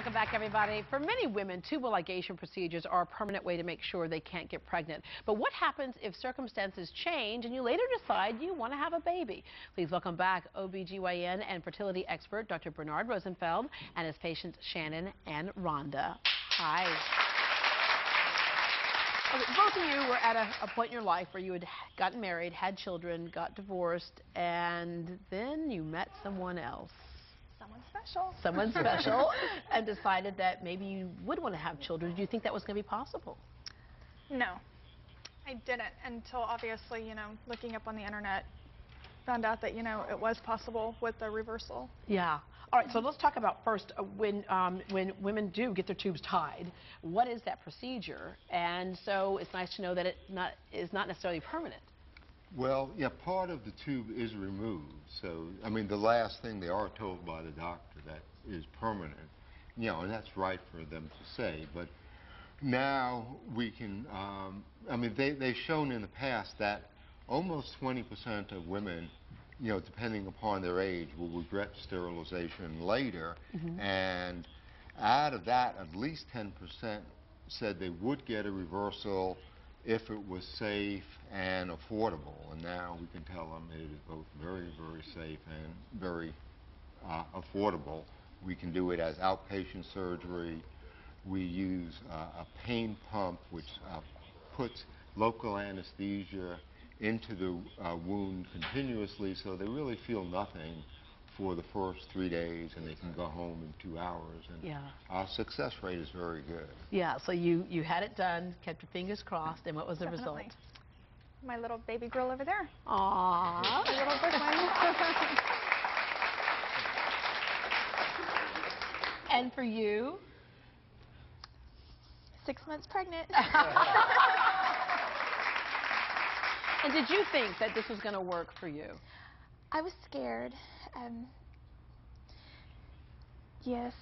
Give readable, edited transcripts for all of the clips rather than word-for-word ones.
Welcome back, everybody. For many women, tubal ligation procedures are a permanent way to make sure they can't get pregnant. But what happens if circumstances change and you later decide you want to have a baby? Please welcome back OB/GYN and fertility expert Dr. Bernard Rosenfeld and his patients Shannon and Rhonda. Hi. Okay, both of you were at a point in your life where you had gotten married, had children, got divorced, and then you met someone else. Someone special, and decided that maybe you would want to have children. Did you think that was going to be possible? No, I didn't until obviously, looking up on the internet, found out that, it was possible with the reversal. Yeah. All right, so let's talk about first when women do get their tubes tied, what is that procedure? And so it's nice to know that it is not necessarily permanent. Well, yeah, part of the tube is removed. So, I mean, the last thing they are told by the doctor that is permanent, and that's right for them to say. But now we can, I mean, they've shown in the past that almost 20% of women, depending upon their age, will regret sterilization later. Mm-hmm. And out of that, at least 10% said they would get a reversal if it was safe and affordable. And now we can tell them it is both very, very safe and very affordable. We can do it as outpatient surgery. We use a pain pump which puts local anesthesia into the wound continuously, so they really feel nothing for the first 3 days, and they can go home in 2 hours. And yeah, our success rate is very good. Yeah, so you had it done, kept your fingers crossed, and what was the result? My little baby girl over there. Aww. My little Brooklyn. And for you? 6 months pregnant. And did you think that this was going to work for you? I was scared. Yes,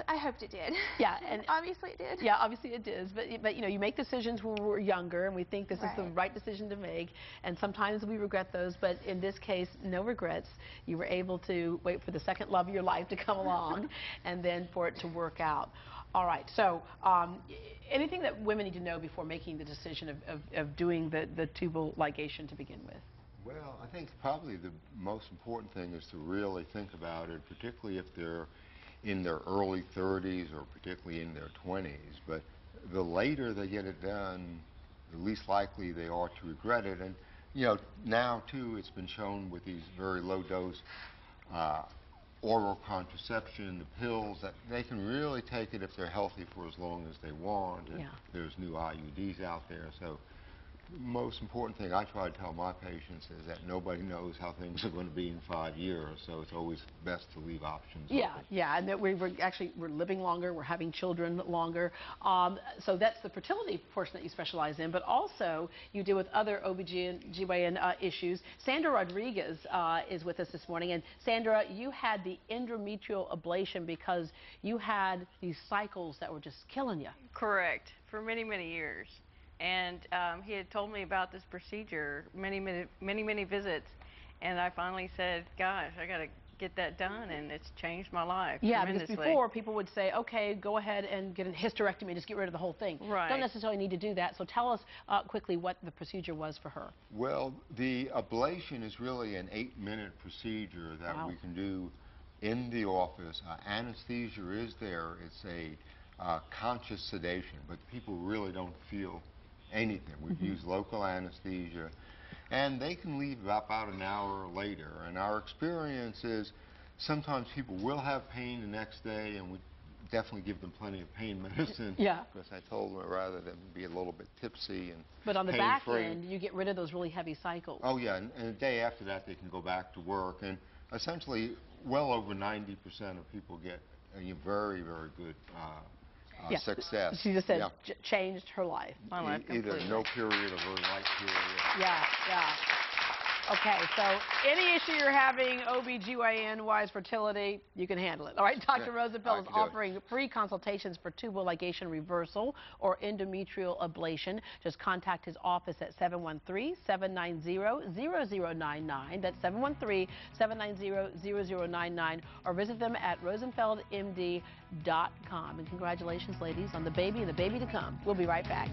I hoped it did. Yeah, and obviously it did. Yeah, obviously it is. But you make decisions when we're younger, and we think this is the right decision to make. And sometimes we regret those. But in this case, no regrets. You were able to wait for the second love of your life to come along, and then for it to work out. All right. So, anything that women need to know before making the decision of doing the tubal ligation to begin with? Well, I think probably the most important thing is to really think about it, particularly if they're in their early 30s or particularly in their 20s. But the later they get it done, the least likely they are to regret it. And, now, too, it's been shown with these very low-dose oral contraception, the pills, that they can really take it if they're healthy for as long as they want. And there's new IUDs out there. So the most important thing I try to tell my patients is that nobody knows how things are going to be in 5 years, so it's always best to leave options open. Yeah, and that we're living longer, we're having children longer. So that's the fertility portion that you specialize in, but also you deal with other OB/GYN issues. Sandra Rodriguez is with us this morning, and Sandra, you had the endometrial ablation because you had these cycles that were just killing you. Correct, for many, many years. And he had told me about this procedure, many visits, and I finally said, gosh, I got to get that done, and it's changed my life tremendously. Because before people would say, okay, go ahead and get a hysterectomy, just get rid of the whole thing. Right. Don't necessarily need to do that. So tell us quickly what the procedure was for her. Well, the ablation is really an 8-minute procedure that we can do in the office. Anesthesia is there. It's a conscious sedation, but people really don't feel anything. We use local anesthesia, and they can leave about an hour later. And our experience is sometimes people will have pain the next day, and we definitely give them plenty of pain medicine. Yeah. Because I told them rather than be a little bit tipsy and But on the back end, you get rid of those really heavy cycles. Oh yeah, and the day after that they can go back to work, and essentially well over 90% of people get a very, very good success. She just said changed her life. My life completely. Either no period or very light period. Yeah. Okay, so any issue you're having OBGYN-wise fertility, you can handle it. All right, Dr. Rosenfeld is offering free consultations for tubal ligation reversal or endometrial ablation. Just contact his office at 713-790-0099. That's 713-790-0099, or visit them at rosenfeldmd.com. And congratulations, ladies, on the baby and the baby to come. We'll be right back.